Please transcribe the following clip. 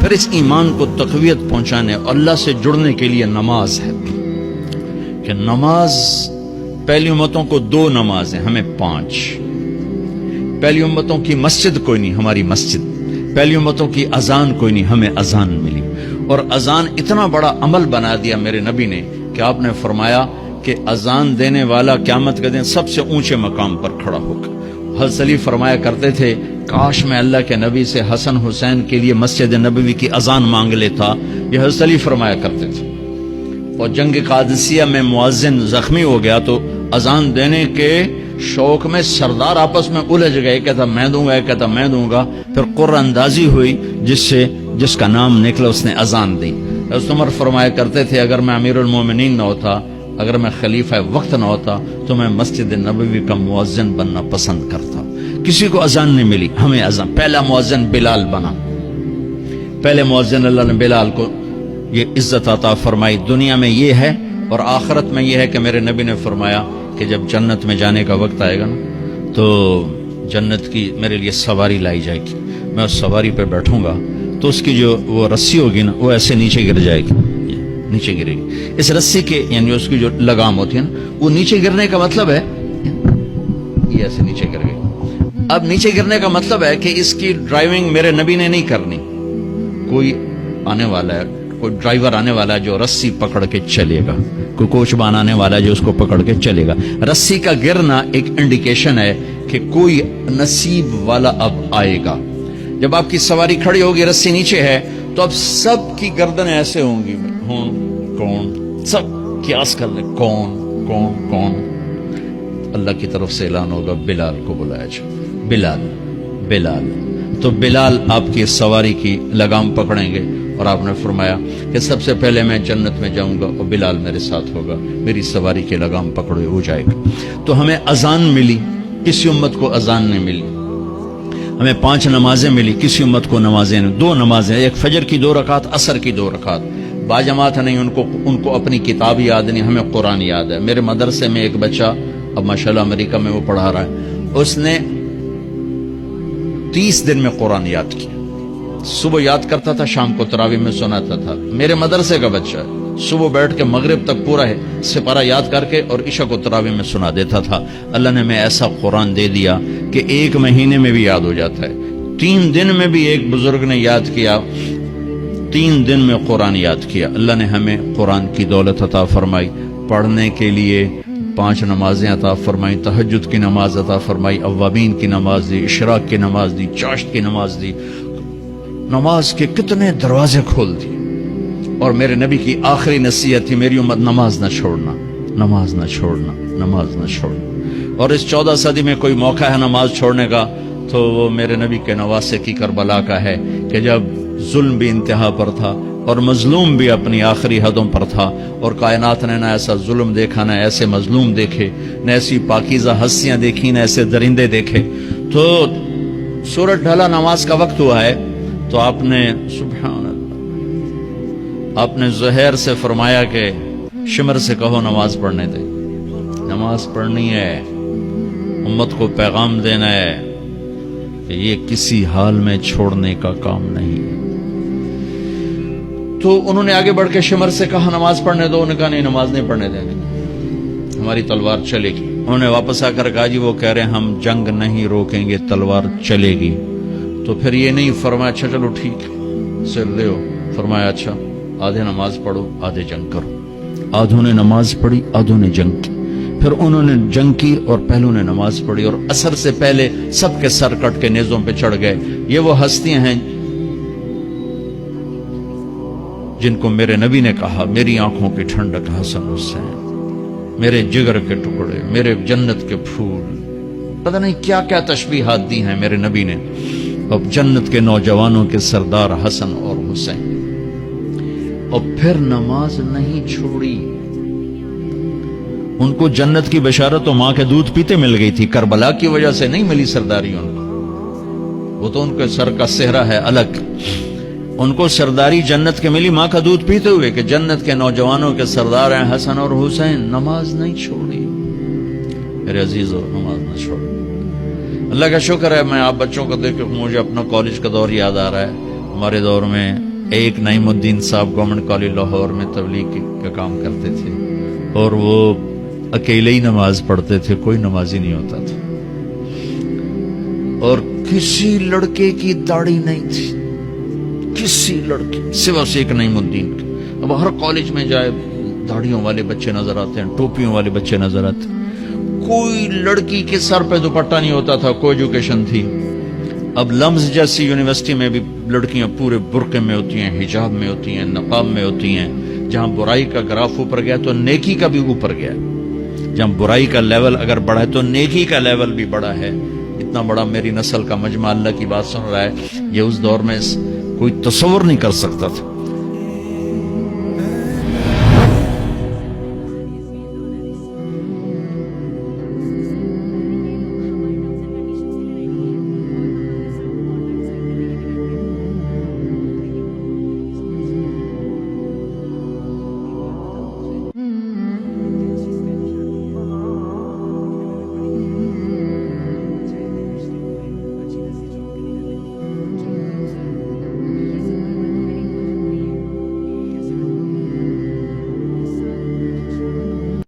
پھر اس ایمان کو تقویت پہنچانے اور اللہ سے جڑنے کے لیے نماز ہے کہ نماز پہلی امتوں کو 2 نماز ہیں، ہمیں 5۔ پہلی امتوں کی مسجد کوئی نہیں، ہماری مسجد۔ پہلی امتوں کی اذان کوئی نہیں، ہمیں اذان ملی۔ اور اذان اتنا بڑا عمل بنا دیا میرے نبی نے کہ آپ نے فرمایا کہ اذان دینے والا قیامت کے دن سب سے اونچے مقام پر کھڑا ہوگا۔ حضرت علی فرمایا کرتے تھے کاش میں اللہ کے نبی سے حسن حسین کے لیے مسجد نبوی کی اذان مانگ لیتا، یہ حضرت علی فرمایا کرتے تھے۔ اور جنگ قادسیہ میں مؤذن زخمی ہو گیا تو اذان دینے کے شوق میں سردار آپس میں الجھ گئے، کہتا میں دوں گا، کہتا میں دوں گا۔ پھر قرہ اندازی ہوئی جس کا نام نکلا اس نے اذان دی۔ حضرت عمر فرمایا کرتے تھے اگر میں امیر المومنین نہ ہوتا، اگر میں خلیفہ وقت نہ ہوتا تو میں مسجد نبوی کا مؤذن بننا پسند کرتا۔ کسی کو اذان نہیں ملی، ہمیں اذان۔ پہلا مؤذن بلال بنا، پہلے مؤذن اللہ نے بلال کو یہ عزت عطا فرمائی۔ دنیا میں یہ ہے اور آخرت میں یہ ہے کہ میرے نبی نے فرمایا کہ جب جنت میں جانے کا وقت آئے گا نا تو جنت کی میرے لیے سواری لائی جائے گی، میں اس سواری پہ بیٹھوں گا تو اس کی جو وہ رسی ہوگی نا وہ ایسے نیچے گر جائے گی، نیچے گرے گی۔ اس رسی کے یعنی اس کی جو لگام ہوتی ہے نا وہ نیچے گرنے کا مطلب ہے یہ ایسے نیچے گر گئی۔ اب نیچے گرنے کا مطلب ہے کہ اس کی ڈرائیونگ میرے نبی نے نہیں کرنی، کوئی آنے والا ہے، کوئی ڈرائیور آنے والا ہے جو رسی پکڑ کے چلے گا، کوئی کوچبان آنے والا ہے جو اس کو پکڑ کے چلے گا۔ رسی کا گرنا ایک انڈیکیشن ہے کہ کوئی نصیب والا اب آئے گا۔ جب آپ کی سواری کھڑی ہوگی، رسی نیچے ہے، تو اب سب کی گردنیں ایسے ہوں گی، کون، سب قیاس کر لیں کون کون کون۔ اللہ کی طرف سے اعلان ہوگا بلال کو بلایا جائے، بلال بلال۔ تو بلال آپ کی سواری کی لگام پکڑیں گے اور آپ نے فرمایا کہ سب سے پہلے میں جنت میں جاؤں گا اور بلال میرے ساتھ ہوگا، میری سواری کی لگام پکڑے ہو جائے گا۔ تو ہمیں اذان ملی، کسی امت کو اذان نہیں ملی۔ ہمیں 5 نمازیں ملی، کسی امت کو نمازیں نہیں۔ 2 نمازیں، ایک فجر کی 2 رکعت، عصر کی 2 رکعت۔ باجماعت نہیں، ان کو اپنی کتاب یاد نہیں، ہمیں قرآن یاد ہے۔ میرے مدرسے میں ایک بچہ اب ماشاءاللہ امریکہ میں وہ پڑھا رہا ہے، اس نے 30 دن میں قرآن یاد کیا۔ صبح یاد کرتا تھا، شام کو تراویح میں سناتا تھا۔ میرے مدرسے کا بچہ ہے، صبح بیٹھ کے مغرب تک پورا ہے سپارہ یاد کر کے اور عشاء کو تراویح میں سنا دیتا تھا۔ اللہ نے میں ایسا قرآن دے دیا کہ 1 مہینے میں بھی یاد ہو جاتا ہے۔ 3 دن میں بھی ایک بزرگ نے یاد کیا، 3 دن میں قرآن یاد کیا۔ اللہ نے ہمیں قرآن کی دولت عطا فرمائی، پڑھنے کے لیے 5 نمازیں عطا فرمائی، تہجد کی نماز عطا فرمائی، اوابین کی نماز دی، اشراق کی نماز دی، چاشت کی نماز دی۔ نماز کے کتنے دروازے کھول دی۔ اور میرے نبی کی آخری نصیحت تھی میری امت نماز نہ چھوڑنا، نماز نہ چھوڑنا، نماز نہ چھوڑنا۔ اور اس 14 صدی میں کوئی موقع ہے نماز چھوڑنے کا تو وہ میرے نبی کے نواسے کی کربلا کا ہے کہ جب ظلم بھی انتہا پر تھا اور مظلوم بھی اپنی آخری حدوں پر تھا، اور کائنات نے نہ ایسا ظلم دیکھا، نہ ایسے مظلوم دیکھے، نہ ایسی پاکیزہ ہستیاں دیکھی، نہ ایسے درندے دیکھے۔ تو سورج ڈھلا، نماز کا وقت ہوا ہے، تو آپ نے سبحان اللہ، آپ نے زہیر سے فرمایا کہ شمر سے کہو نماز پڑھنے دے، نماز پڑھنی ہے، امت کو پیغام دینا ہے کہ یہ کسی حال میں چھوڑنے کا کام نہیں ہے۔ تو انہوں نے آگے بڑھ کے شمر سے کہا نماز پڑھنے دو، انہوں نے کہا نہیں نماز نہیں پڑھنے دیں گے، ہماری تلوار چلے گی۔ انہوں نے واپس آ کر کہا جی وہ کہہ رہے ہیں ہم جنگ نہیں روکیں گے، تلوار چلے گی۔ تو پھر یہ نہیں فرمایا اچھا چلو ٹھیک سر لے ہو، فرمایا اچھا آدھے نماز پڑھو آدھے جنگ کرو۔ آدھوں نے نماز پڑھی، آدھوں نے جنگ کی۔ پھر انہوں نے جنگ کی اور پہلوں نے نماز پڑھی، اور عصر سے پہلے سب کے سر کٹ کے نیزوں پہ چڑھ گئے۔ یہ وہ ہستیاں ہیں جن کو میرے نبی نے کہا میری آنکھوں کی ٹھنڈک حسن حسین، میرے جگر کے ٹکڑے، میرے جنت کے پھول، پتہ نہیں کیا کیا تشبیہات دی ہیں میرے نبی نے۔ اب جنت کے نوجوانوں کے سردار حسن اور حسین۔ اور پھر نماز نہیں چھوڑی۔ ان کو جنت کی بشارت تو ماں کے دودھ پیتے مل گئی تھی، کربلا کی وجہ سے نہیں ملی سرداری ان کو، وہ تو ان کے سر کا صحرا ہے الگ۔ ان کو سرداری جنت کے ملی ماں کا دودھ پیتے ہوئے کہ جنت کے نوجوانوں کے سردار ہیں حسن اور حسین۔ نماز نہیں چھوڑی میرے عزیزو، نماز نہ چھوڑی۔ اللہ کا شکر ہے، میں آپ بچوں کو دیکھ کے مجھے اپنا کالج کا دور یاد آ رہا ہے۔ ہمارے دور میں ایک نعیم الدین صاحب گورنمنٹ کالج لاہور میں تبلیغ کا کام کرتے تھے اور وہ اکیلے ہی نماز پڑھتے تھے, کوئی نمازی نہیں ہوتا تھا, اور کسی لڑکے کی داڑھی نہیں تھی, کسی لڑکے سوا سے ایک نعیم الدین کے. اب ہر کالج میں جائے داڑھیوں والے بچے نظر آتے ہیں, ٹوپیوں والے بچے نظر آتے ہیں, کوئی لڑکی کے سر پہ دوپٹہ نہیں ہوتا تھا, کوئی ایجوکیشن تھی. اب لمز جیسی یونیورسٹی میں بھی لڑکیاں پورے برقعے میں ہوتی ہیں, حجاب میں ہوتی ہیں, نقاب میں ہوتی ہیں. جہاں برائی کا گراف اوپر گیا تو نیکی کا بھی اوپر گیا, جہاں برائی کا لیول اگر بڑھا ہے تو نیکی کا لیول بھی بڑا ہے. اتنا بڑا میری نسل کا مجمع اللہ کی بات سن رہا ہے, یہ اس دور میں کوئی تصور نہیں کر سکتا تھا.